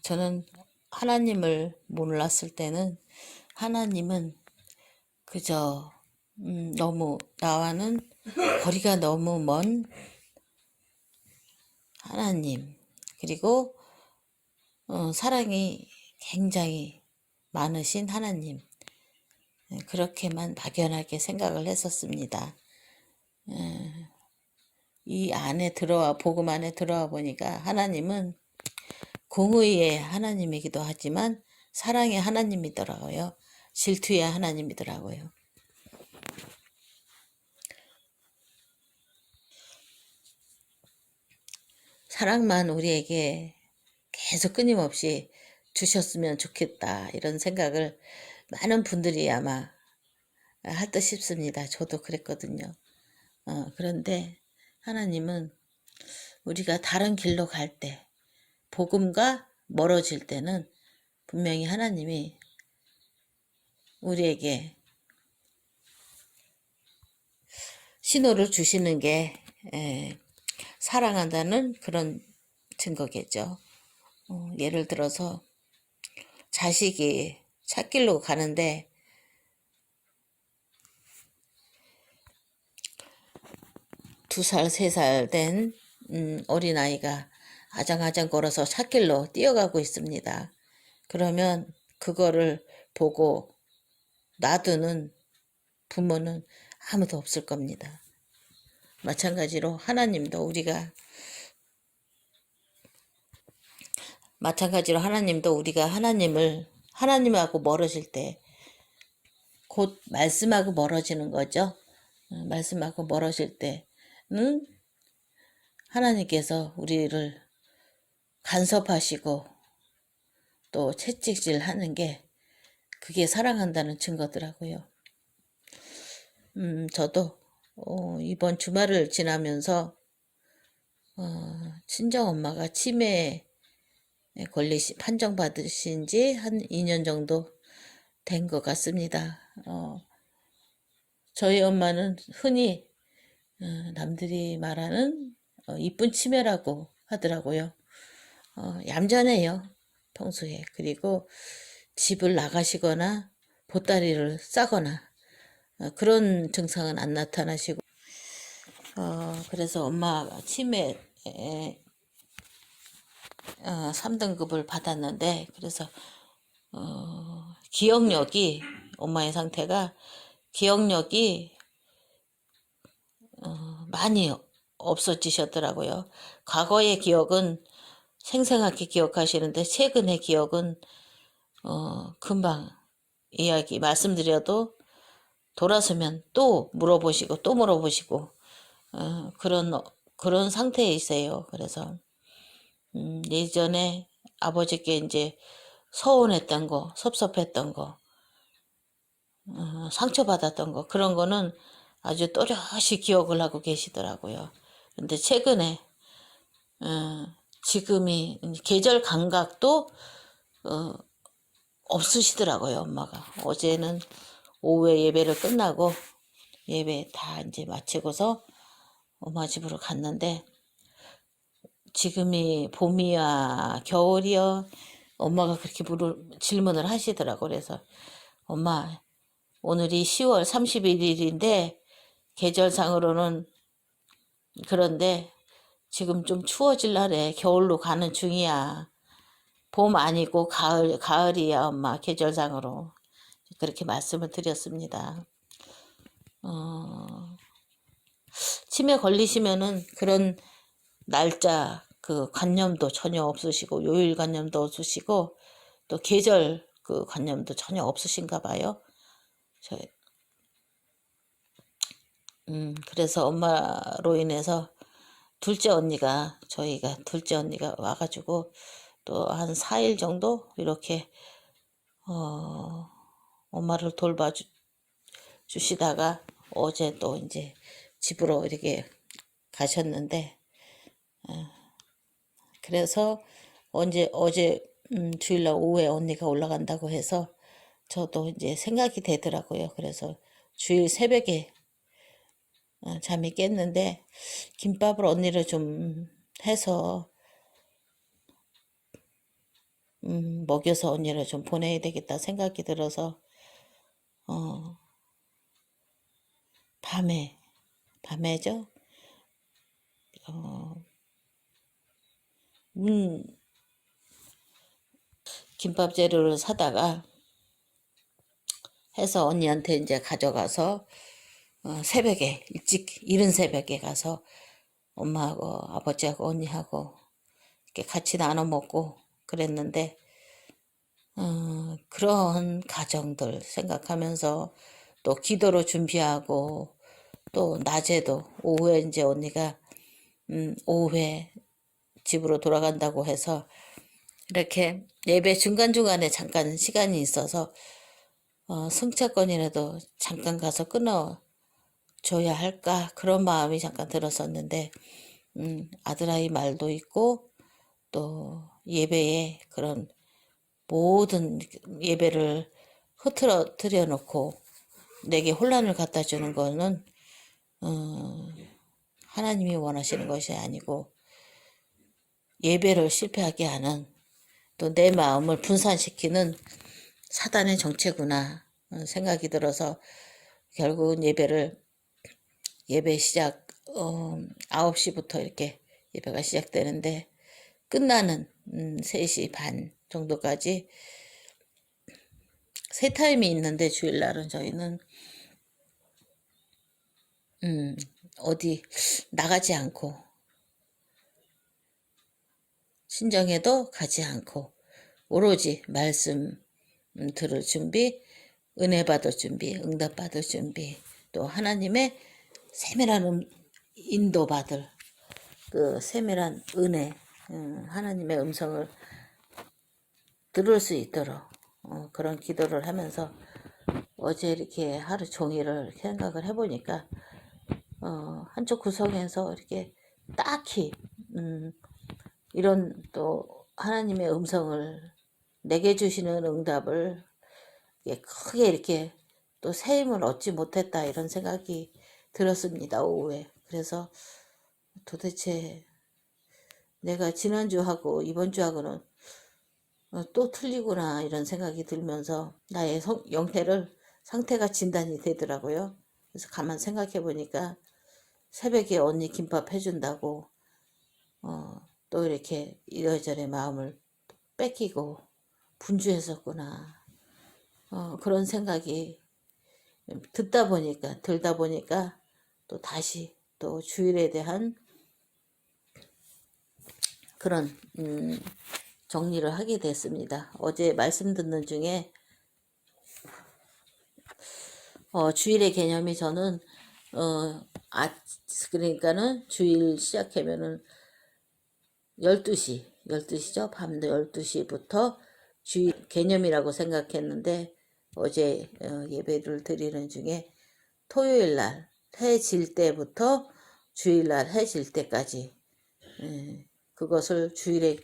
저는 하나님을 몰랐을 때는 하나님은 그저 너무 나와는 거리가 너무 먼 하나님, 그리고 사랑이 굉장히 많으신 하나님, 그렇게만 막연하게 생각을 했었습니다. 이 안에 복음 안에 들어와 보니까 하나님은 공의의 하나님이기도 하지만 사랑의 하나님이더라고요. 질투의 하나님이더라고요. 사랑만 우리에게 계속 끊임없이 주셨으면 좋겠다, 이런 생각을 많은 분들이 아마 할 듯 싶습니다. 저도 그랬거든요. 그런데 하나님은 우리가 다른 길로 갈 때, 복음과 멀어질 때는 분명히 하나님이 우리에게 신호를 주시는 게 사랑한다는 그런 증거겠죠. 예를 들어서 자식이 찻길로 가는데 2살, 3살 된 어린아이가 아장아장 걸어서 찻길로 뛰어가고 있습니다. 그러면 그거를 보고 놔두는 부모는 아무도 없을 겁니다. 마찬가지로 하나님도 우리가 하나님하고 멀어질 때, 곧 말씀하고 멀어지는 거죠. 말씀하고 멀어질 때는 하나님께서 우리를 간섭하시고 또 채찍질 하는 게, 그게 사랑한다는 증거더라고요. 저도 이번 주말을 지나면서 친정엄마가 치매에 판정받으신 지 한 2년 정도 된 것 같습니다. 저희 엄마는 흔히 남들이 말하는 이쁜 치매라고 하더라고요. 얌전해요, 평소에. 그리고 집을 나가시거나 보따리를 싸거나 그런 증상은 안 나타나시고, 그래서 엄마가 치매 3등급을 받았는데, 그래서 기억력이, 엄마의 상태가 기억력이 많이 없어지셨더라고요. 과거의 기억은 생생하게 기억하시는데 최근의 기억은 금방 이야기 말씀드려도 돌아서면 또 물어보시고 또 물어보시고 그런 상태에 있어요. 그래서 예전에 아버지께 이제 서운했던 거, 섭섭했던 거, 상처받았던 거, 그런 거는 아주 또렷이 기억을 하고 계시더라고요. 근데 최근에 지금이 계절 감각도 없으시더라고요, 엄마가. 어제는 오후에 예배를 끝나고 예배 다 이제 마치고서 엄마 집으로 갔는데, 지금이 봄이야 겨울이야, 엄마가 그렇게 질문을 하시더라고. 그래서 엄마, 오늘이 10월 31일인데 계절상으로는 그런데 지금 좀 추워질라래. 겨울로 가는 중이야. 봄 아니고 가을이야 엄마, 계절상으로. 그렇게 말씀을 드렸습니다. 치매 걸리시면은 그런 날짜 그 관념도 전혀 없으시고, 요일 관념도 없으시고, 또 계절 그 관념도 전혀 없으신가 봐요. 그래서 엄마로 인해서 저희가 둘째 언니가 와가지고 또 한 4일 정도 이렇게 엄마를 돌봐 주시다가 어제 또 이제 집으로 이렇게 가셨는데, 그래서 어제 주일날 오후에 언니가 올라간다고 해서 저도 이제 생각이 되더라고요. 그래서 주일 새벽에 잠이 깼는데 김밥을 언니를 좀 해서 먹여서 언니를 좀 보내야 되겠다 생각이 들어서 밤에죠. 김밥 재료를 사다가 해서 언니한테 이제 가져가서 새벽에 일찍 이른 새벽에 가서 엄마하고 아버지하고 언니하고 이렇게 같이 나눠 먹고 그랬는데 그런 가정들 생각하면서 또 기도로 준비하고 또 낮에도 오후에 이제 언니가 오후에 집으로 돌아간다고 해서 이렇게 예배 중간중간에 잠깐 시간이 있어서 승차권이라도 잠깐 가서 끊어줘야 할까 그런 마음이 잠깐 들었었는데 아들아이 말도 있고 또 예배에 그런 모든 예배를 흐트러뜨려 놓고 내게 혼란을 갖다 주는 거는 하나님이 원하시는 것이 아니고 예배를 실패하게 하는 또 내 마음을 분산시키는 사단의 정체구나 생각이 들어서 결국은 예배 시작 9시부터 이렇게 예배가 시작되는데 끝나는 3시 반 정도까지 세 타임이 있는데 주일날은 저희는 어디 나가지 않고 친정에도 가지 않고 오로지 말씀 들을 준비, 은혜 받을 준비, 응답 받을 준비, 또 하나님의 세밀한 인도 받을 그 세밀한 은혜, 하나님의 음성을 들을 수 있도록 그런 기도를 하면서 어제 이렇게 하루 종일을 생각을 해보니까 한쪽 구석에서 이렇게 딱히 이런 또 하나님의 음성을 내게 주시는 응답을 크게 이렇게 또 새 힘을 얻지 못했다 이런 생각이 들었습니다. 오후에. 그래서 도대체 내가 지난주하고 이번주하고는 또 틀리구나 이런 생각이 들면서 나의 상태가 진단이 되더라고요. 그래서 가만 생각해 보니까 새벽에 언니 김밥 해준다고 또 이렇게 이래저래 마음을 뺏기고 분주했었구나. 그런 생각이 들다 보니까 또 다시 또 주일에 대한 그런 정리를 하게 됐습니다. 어제 말씀 듣는 중에 주일의 개념이 저는 그러니까는 주일 시작하면은 12시죠. 밤 12시부터 주일 개념이라고 생각했는데 어제 예배를 드리는 중에 토요일 날 해 질 때부터 주일 날 해 질 때까지 그것을 주일의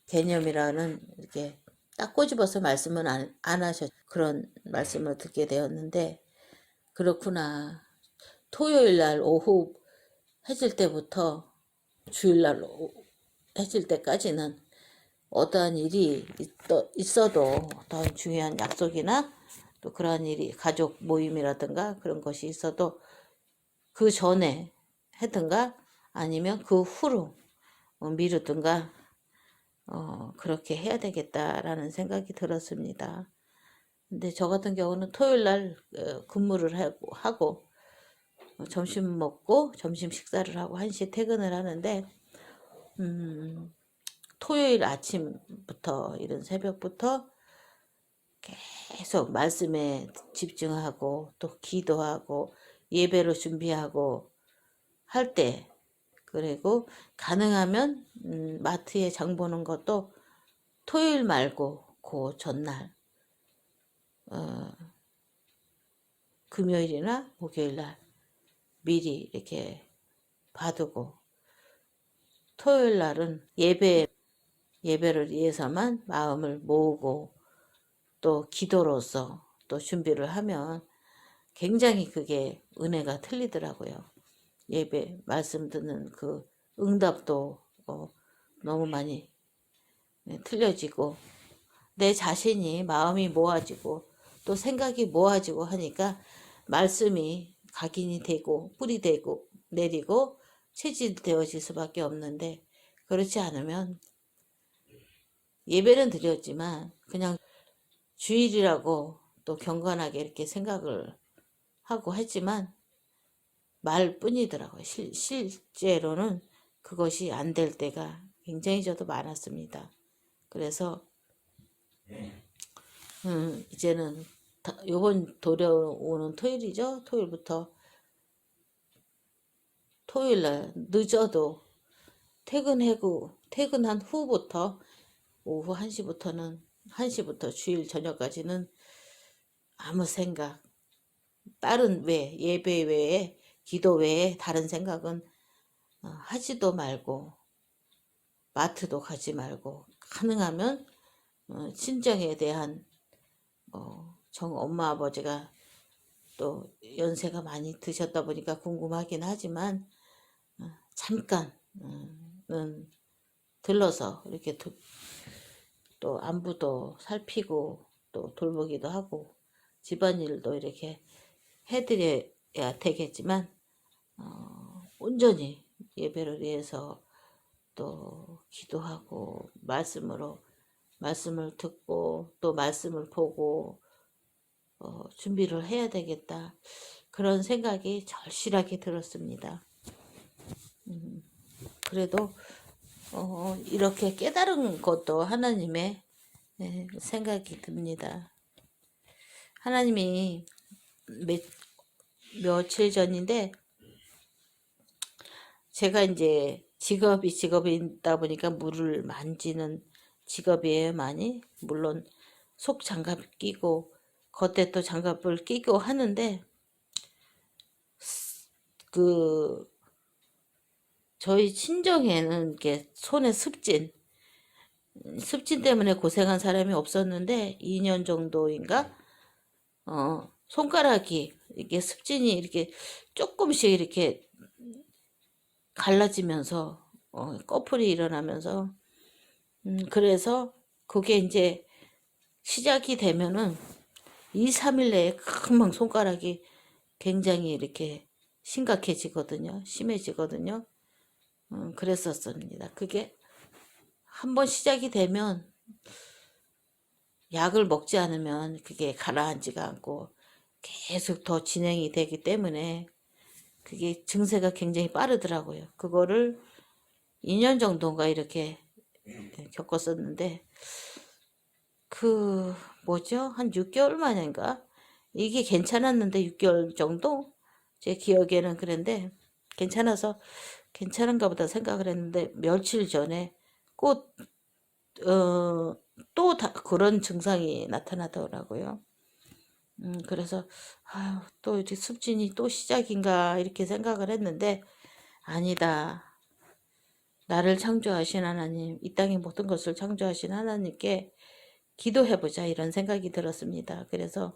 개념이라는 이렇게 딱 꼬집어서 말씀은 안 하셨 그런 말씀을 듣게 되었는데 그렇구나. 토요일 날 오후 해질 때부터 주일 날 해질 때까지는 어떠한 일이 있어도 어떤 중요한 약속이나 또 그러한 일이 가족 모임이라든가 그런 것이 있어도 그 전에 하든가 아니면 그 후로 미루든가 그렇게 해야 되겠다라는 생각이 들었습니다. 근데 저 같은 경우는 토요일 날 근무를 하고 점심 먹고 점심 식사를 하고 1시에 퇴근을 하는데 토요일 아침부터 이른 새벽부터 계속 말씀에 집중하고 또 기도하고 예배로 준비하고 할 때 그리고 가능하면 마트에 장 보는 것도 토요일 말고 그 전날 금요일이나 목요일 날 미리 이렇게 봐두고 토요일 날은 예배를 위해서만 마음을 모으고 또 기도로서 또 준비를 하면 굉장히 그게 은혜가 틀리더라고요. 예배 말씀 듣는 그 응답도 너무 많이 틀려지고 내 자신이 마음이 모아지고 또 생각이 모아지고 하니까 말씀이 각인이 되고 뿌리 되고 내리고 체질되어질 수밖에 없는데, 그렇지 않으면 예배는 드렸지만 그냥 주일이라고 또 경건하게 이렇게 생각을 하고 했지만 말뿐이더라고요. 실제로는 그것이 안 될 때가 굉장히 저도 많았습니다. 그래서 이제는 요번 돌아오는 토요일이죠. 토요일부터 토요일날 늦어도 퇴근한 후부터 오후 1시부터 주일 저녁까지는 아무 생각, 다른 예배 외에 기도 외에 다른 생각은 하지도 말고 마트도 가지 말고, 가능하면 친정에 대한 엄마 아버지가 또 연세가 많이 드셨다 보니까 궁금하긴 하지만 잠깐은 들러서 이렇게 또 안부도 살피고 또 돌보기도 하고 집안일도 이렇게 해드려야 되겠지만 온전히 예배를 위해서 또 기도하고 말씀을 듣고 또 말씀을 보고 준비를 해야 되겠다, 그런 생각이 절실하게 들었습니다. 그래도 이렇게 깨달은 것도 하나님의 생각이 듭니다. 하나님이 며칠 전인데, 제가 이제 직업이다 보니까 물을 만지는 직업이에요, 많이. 물론 속 장갑 끼고 겉에 또 장갑을 끼고 하는데, 저희 친정에는 이렇게 손에 습진 때문에 고생한 사람이 없었는데 2년 정도인가 손가락이 이게 습진이 이렇게 조금씩 이렇게 갈라지면서 꺼풀이 일어나면서 그래서 그게 이제 시작이 되면은 2, 3일 내에 금방 손가락이 굉장히 이렇게 심각해지거든요. 심해지거든요. 그랬었습니다. 그게 한번 시작이 되면 약을 먹지 않으면 그게 가라앉지가 않고 계속 더 진행이 되기 때문에 그게 증세가 굉장히 빠르더라고요. 그거를 2년 정도인가 이렇게 겪었었는데, 한 6개월 만인가 이게 괜찮았는데, 6개월 정도 제 기억에는 그랬는데, 괜찮은가 보다 생각을 했는데, 며칠 전에 또 그런 증상이 나타나더라고요. 그래서 또 이제 습진이 또 시작인가 이렇게 생각을 했는데, 아니다. 나를 창조하신 하나님, 이 땅의 모든 것을 창조하신 하나님께 기도해보자, 이런 생각이 들었습니다. 그래서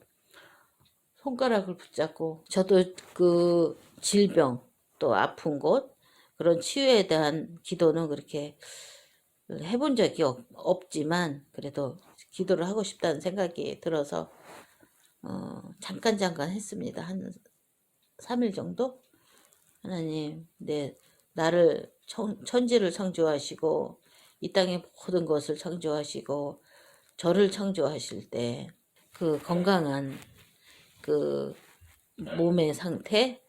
손가락을 붙잡고, 저도 그 질병 또 아픈 곳 그런 치유에 대한 기도는 그렇게 해본 적이 없지만 그래도 기도를 하고 싶다는 생각이 들어서 잠깐 했습니다. 한 3일 정도. 하나님, 나를 천지를 창조하시고 이 땅의 모든 것을 창조하시고 저를 창조하실 때 그 건강한 그 몸의 상태,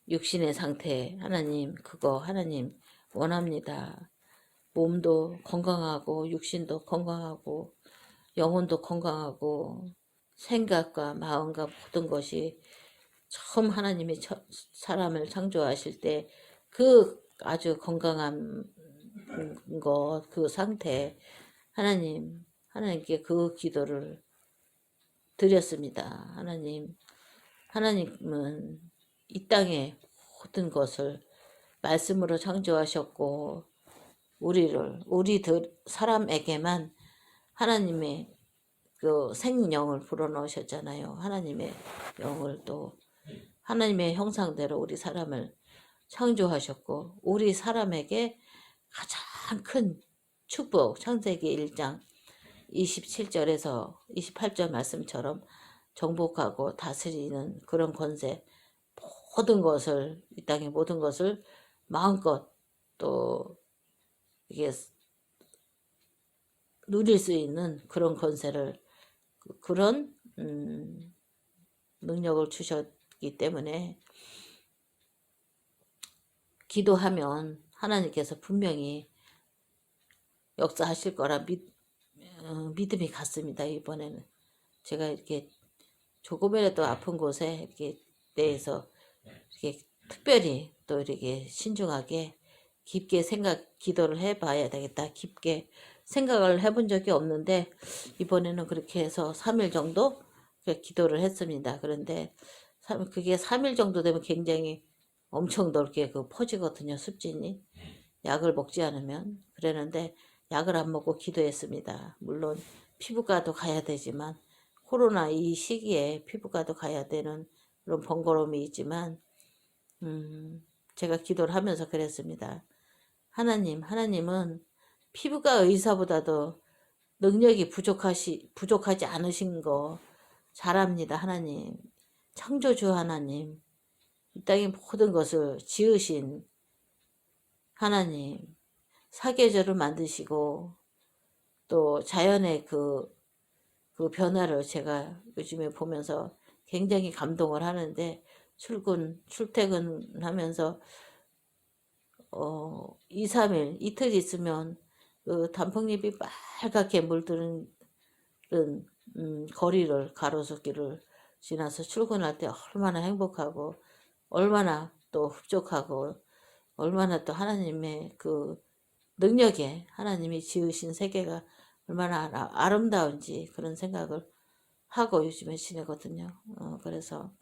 육신의 상태, 그거 하나님 원합니다. 몸도 건강하고 육신도 건강하고 영혼도 건강하고 생각과 마음과 모든 것이 처음 하나님이 사람을 창조하실 때 그 아주 건강한 그 상태, 하나님께 그 기도를 드렸습니다. 하나님은 이 땅의 모든 것을 말씀으로 창조하셨고 우리들 사람에게만 하나님의 그 생명을 불어넣으셨잖아요. 하나님의 영을 또 하나님의 형상대로 우리 사람을 창조하셨고, 우리 사람에게 가장 큰 축복, 창세기 1장 27절에서 28절 말씀처럼 정복하고 다스리는 그런 권세, 모든 것을, 이 땅의 모든 것을 마음껏 또 이게 누릴 수 있는 그런 권세를, 그런 능력을 주셨기 때문에 기도하면 하나님께서 분명히 역사하실 거라 믿음이 갔습니다. 이번에는 제가 이렇게 조금이라도 아픈 곳에 이렇게 대해서 이렇게 특별히 또 이렇게 신중하게 깊게 기도를 해봐야 되겠다. 깊게 생각을 해본 적이 없는데 이번에는 그렇게 해서 3일 정도 기도를 했습니다. 그런데 그게 3일 정도 되면 굉장히 엄청 넓게 퍼지거든요. 습진이. 약을 먹지 않으면. 그랬는데 약을 안 먹고 기도했습니다. 물론 피부과도 가야 되지만 코로나 이 시기에 피부과도 가야 되는 그런 번거로움이 있지만 제가 기도를 하면서 그랬습니다. 하나님은 피부과 의사보다도 능력이 부족하지 않으신 거 잘합니다. 하나님, 창조주 하나님, 이 땅의 모든 것을 지으신 하나님, 사계절을 만드시고 또 자연의 그 변화를 제가 요즘에 보면서 굉장히 감동을 하는데 출퇴근하면서 2, 3일 이틀 있으면 그 단풍잎이 빨갛게 물드는 거리를 가로수길을 지나서 출근할 때 얼마나 행복하고 얼마나 또 흡족하고 얼마나 또 하나님의 그 능력에 하나님이 지으신 세계가 얼마나 아름다운지 그런 생각을 하고 요즘에 지내거든요. 그래서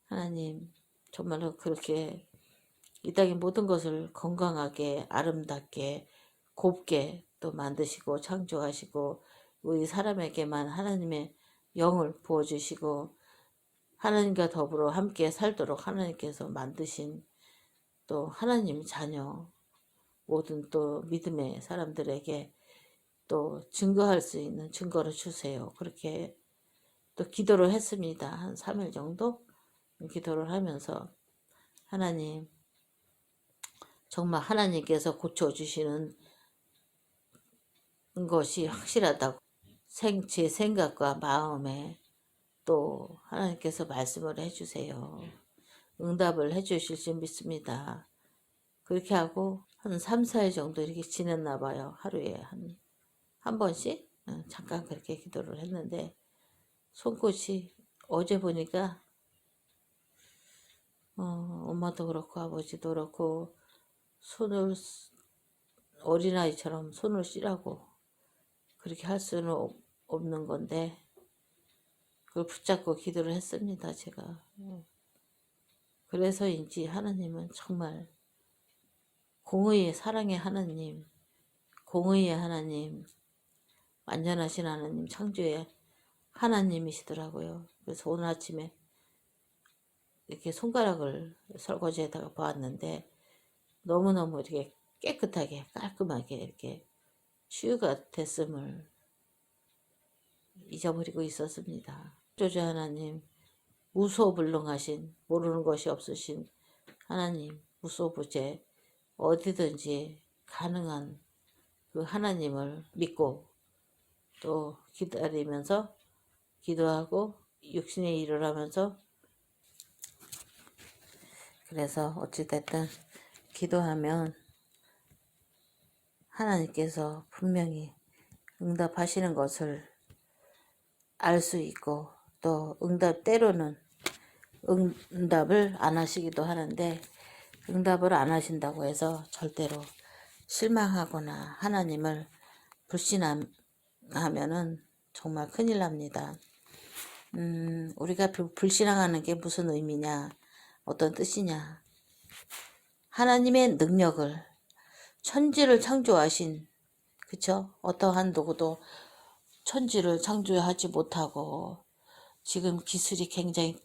하나님 정말로 그렇게 이 땅의 모든 것을 건강하게 아름답게 곱게 또 만드시고 창조하시고 우리 사람에게만 하나님의 영을 부어주시고 하나님과 더불어 함께 살도록 하나님께서 만드신 또 하나님 자녀 모든 또 믿음의 사람들에게 또 증거할 수 있는 증거를 주세요. 그렇게 또 기도를 했습니다. 한 3일 정도 기도를 하면서 하나님 정말 하나님께서 고쳐주시는 것이 확실하다고 제 생각과 마음에 또 하나님께서 말씀을 해주세요. 응답을 해주실 줄 믿습니다. 그렇게 하고 한 3, 4일 정도 이렇게 지냈나 봐요. 하루에 한 번씩 잠깐 그렇게 기도를 했는데 손끝이 어제 보니까 엄마도 그렇고 아버지도 그렇고 손을 어린아이처럼 손을 쓰라고 그렇게 할 수는 없는 건데 그걸 붙잡고 기도를 했습니다. 제가. 그래서인지 하나님은 정말 공의의 사랑의 하나님, 공의의 하나님, 완전하신 하나님, 창조의 하나님이시더라고요. 그래서 오늘 아침에 이렇게 손가락을 설거지에다가 보았는데 너무너무 이렇게 깨끗하게 깔끔하게 이렇게 치유가 됐음을 잊어버리고 있었습니다. 창조주 하나님, 무소불능하신 모르는 것이 없으신 하나님, 무소부재 어디든지 가능한 그 하나님을 믿고 또 기다리면서 기도하고 육신의 일을 하면서 그래서 어찌됐든 기도하면 하나님께서 분명히 응답하시는 것을 알 수 있고 또 때로는 응답을 안 하시기도 하는데 응답을 안 하신다고 해서 절대로 실망하거나 하나님을 불신하면은 정말 큰일 납니다. 우리가 불신앙하는 게 무슨 의미냐, 어떤 뜻이냐. 하나님의 능력을, 천지를 창조하신, 그쵸? 어떠한 누구도 천지를 창조하지 못하고 지금 기술이 굉장히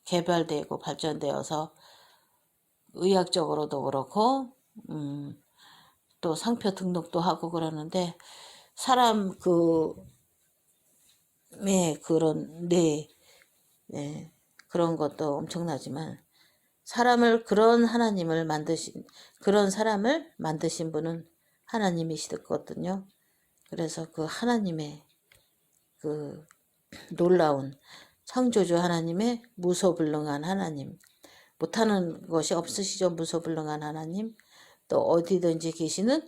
개발되고 발전되어서 의학적으로도 그렇고 또 상표 등록도 하고 그러는데 사람 그런 그런 것도 엄청나지만 그런 사람을 만드신 분은 하나님이시거든요. 그래서 그 하나님의 그 놀라운 창조주 하나님의 무소불능한 하나님, 못하는 것이 없으시죠. 무소불능한 하나님, 또 어디든지 계시는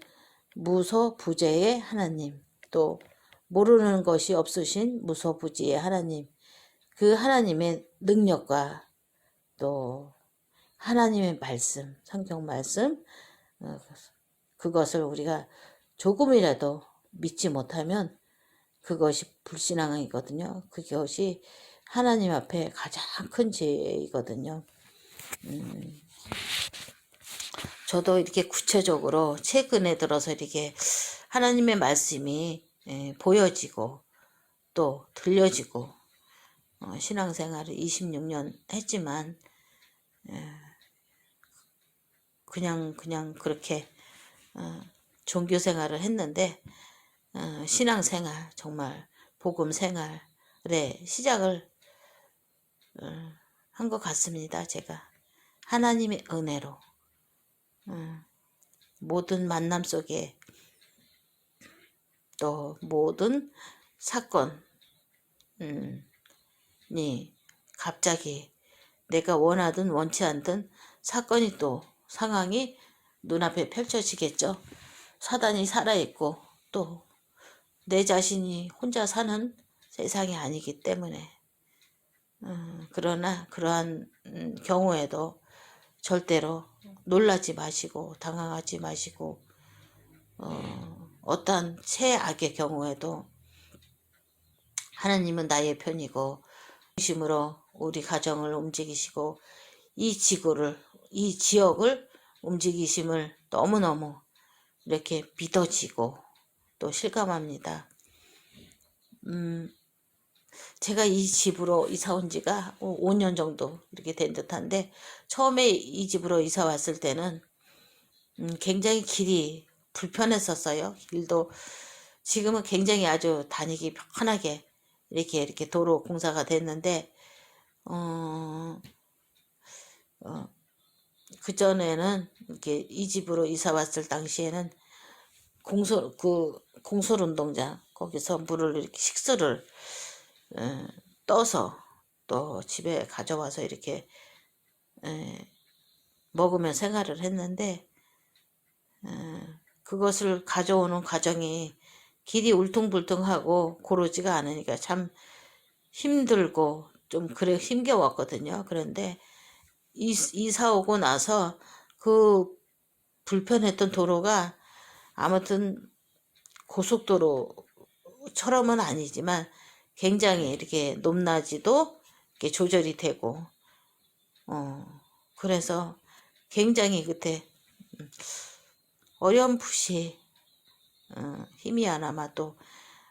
무소부재의 하나님, 또 모르는 것이 없으신 무소부지의 하나님, 그 하나님의 능력과 또 하나님의 말씀, 성경 말씀, 그것을 우리가 조금이라도 믿지 못하면 그것이 불신앙이거든요. 그것이 하나님 앞에 가장 큰 죄이거든요. 저도 이렇게 구체적으로 최근에 들어서 이렇게 하나님의 말씀이 보여지고 또 들려지고 신앙생활을 26년 했지만 그냥 그렇게 종교생활을 했는데 신앙생활, 정말 복음생활의 시작을 한 것 같습니다. 제가 하나님의 은혜로 모든 만남 속에 또 모든 사건이 갑자기 내가 원하든 원치 않든 사건이 또 상황이 눈앞에 펼쳐지겠죠. 사단이 살아있고 또 내 자신이 혼자 사는 세상이 아니기 때문에 그러나 그러한 경우에도 절대로 놀라지 마시고 당황하지 마시고 어떠한 최악의 경우에도 하나님은 나의 편이고 중심으로 우리 가정을 움직이시고 이 지역을 움직이심을 너무너무 이렇게 믿어지고 또 실감합니다. 제가 이 집으로 이사 온 지가 5년 정도 이렇게 된 듯한데 처음에 이 집으로 이사 왔을 때는 굉장히 길이 불편했었어요. 길도 지금은 굉장히 아주 다니기 편하게 이렇게 도로 공사가 됐는데 그전에는 이렇게 이 집으로 이사 왔을 당시에는 공설 운동장 거기서 물을 이렇게 식수를 떠서 또 집에 가져와서 이렇게 먹으며 생활을 했는데 그것을 가져오는 과정이 길이 울퉁불퉁하고 고르지가 않으니까 참 힘들고 좀 그래 힘겨웠거든요. 그런데 이사 오고 나서 그 불편했던 도로가 아무튼 고속도로처럼은 아니지만 굉장히 이렇게 높낮이도 이렇게 조절이 되고 그래서 굉장히 그때 어렴풋이 희미하나마 또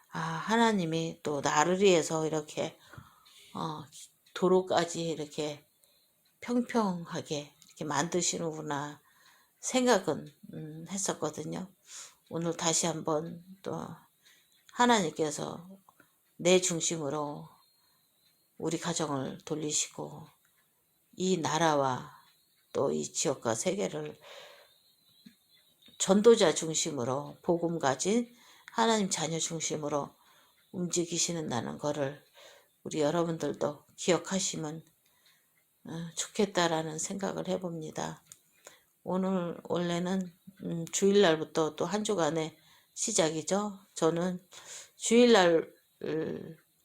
하나님이 또 나를 위해서 이렇게 도로까지 이렇게 평평하게 이렇게 만드시는구나 생각은 했었거든요. 오늘 다시 한번 또 하나님께서 내 중심으로 우리 가정을 돌리시고 이 나라와 또 이 지역과 세계를 전도자 중심으로 복음 가진 하나님 자녀 중심으로 움직이시는다는 것을 우리 여러분들도 기억하시면 좋겠다라는 생각을 해봅니다. 오늘 원래는 주일날부터 또 한 주간의 시작이죠. 저는 주일날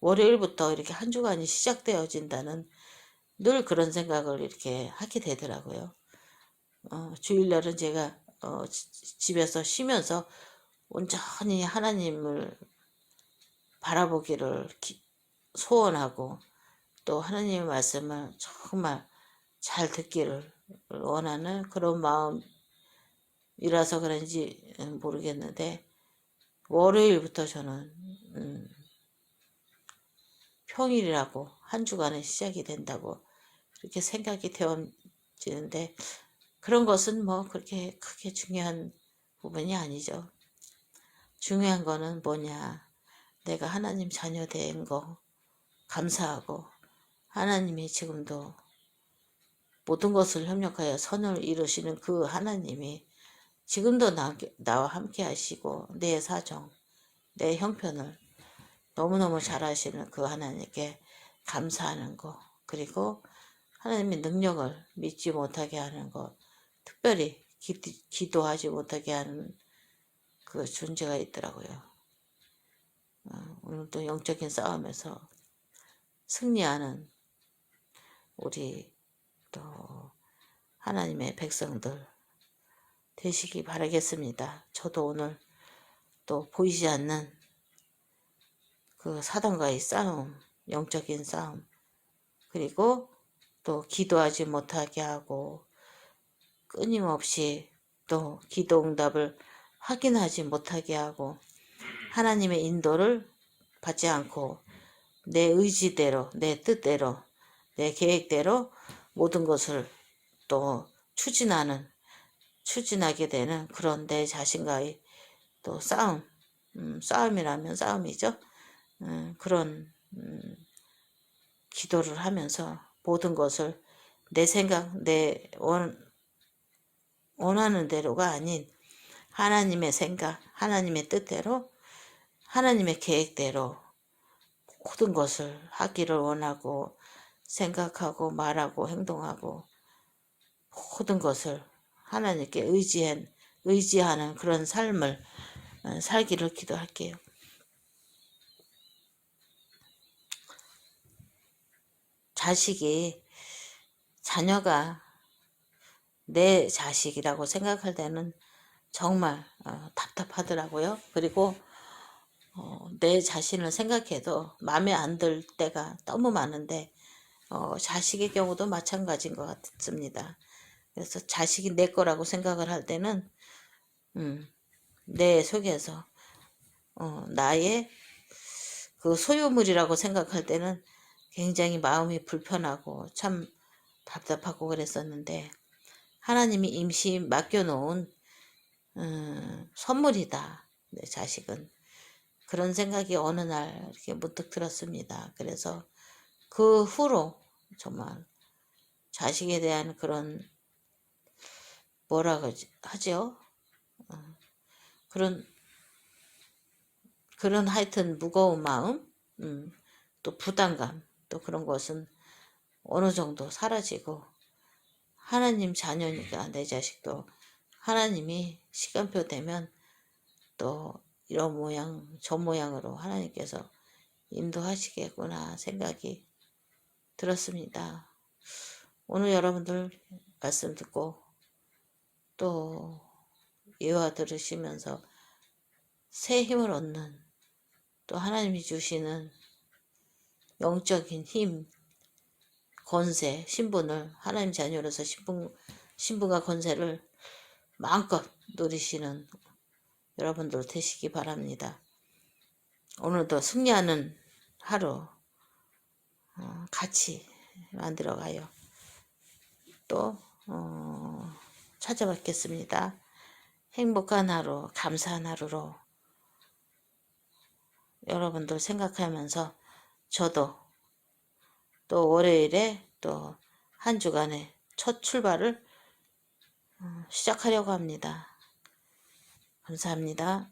월요일부터 이렇게 한 주간이 시작되어진다는 늘 그런 생각을 이렇게 하게 되더라고요. 주일날은 제가 집에서 쉬면서 온전히 하나님을 바라보기를 소원하고 또 하나님의 말씀을 정말 잘 듣기를 원하는 그런 마음이라서 그런지 모르겠는데 월요일부터 저는 평일이라고 한 주간의 시작이 된다고 그렇게 생각이 되어지는데 그런 것은 뭐 그렇게 크게 중요한 부분이 아니죠. 중요한 거는 뭐냐. 내가 하나님 자녀 된 거 감사하고 하나님이 지금도 모든 것을 협력하여 선을 이루시는 그 하나님이 지금도 나와 함께 하시고 내 사정, 내 형편을 너무너무 잘 하시는 그 하나님께 감사하는 거, 그리고 하나님의 능력을 믿지 못하게 하는 것, 특별히 기도하지 못하게 하는 그 존재가 있더라고요. 오늘 또 영적인 싸움에서 승리하는 우리 또 하나님의 백성들 되시기 바라겠습니다. 저도 오늘 또 보이지 않는 그 사단과의 싸움, 영적인 싸움, 그리고 또 기도하지 못하게 하고 끊임없이 또 기도 응답을 확인하지 못하게 하고 하나님의 인도를 받지 않고 내 의지대로, 내 뜻대로, 내 계획대로 모든 것을 또 추진하게 되는 그런 내 자신과의 또 싸움, 싸움이라면 싸움이죠. 그런 기도를 하면서 모든 것을 내 생각, 내 원하는 대로가 아닌 하나님의 생각, 하나님의 뜻대로, 하나님의 계획대로 모든 것을 하기를 원하고 생각하고 말하고 행동하고 모든 것을 하나님께 의지하는 그런 삶을 살기를 기도할게요. 자녀가 내 자식이라고 생각할 때는 정말 답답하더라고요. 그리고 내 자신을 생각해도 마음에 안 들 때가 너무 많은데 자식의 경우도 마찬가지인 것 같습니다. 그래서 자식이 내 거라고 생각을 할 때는 내 속에서 나의 그 소유물이라고 생각할 때는 굉장히 마음이 불편하고 참 답답하고 그랬었는데 하나님이 임시 맡겨놓은 선물이다. 내 자식은. 그런 생각이 어느 날 이렇게 문득 들었습니다. 그래서 그 후로 정말 자식에 대한 그런 뭐라고 하죠? 그런 하여튼 무거운 마음, 또 부담감, 또 그런 것은 어느 정도 사라지고 하나님 자녀니까 내 자식도 하나님이 시간표 되면 또 이런 모양 저 모양으로 하나님께서 인도하시겠구나 생각이 들었습니다. 오늘 여러분들 말씀 듣고 또 예화 들으시면서 새 힘을 얻는 또 하나님이 주시는 영적인 힘, 권세, 신분을 하나님 자녀로서 신분과 권세를 마음껏 누리시는 여러분들 되시기 바랍니다. 오늘도 승리하는 하루 같이 만들어가요. 또 찾아뵙겠습니다. 행복한 하루, 감사한 하루로 여러분들 생각하면서 저도 또 월요일에 또 한 주간의 첫 출발을 시작하려고 합니다. 감사합니다.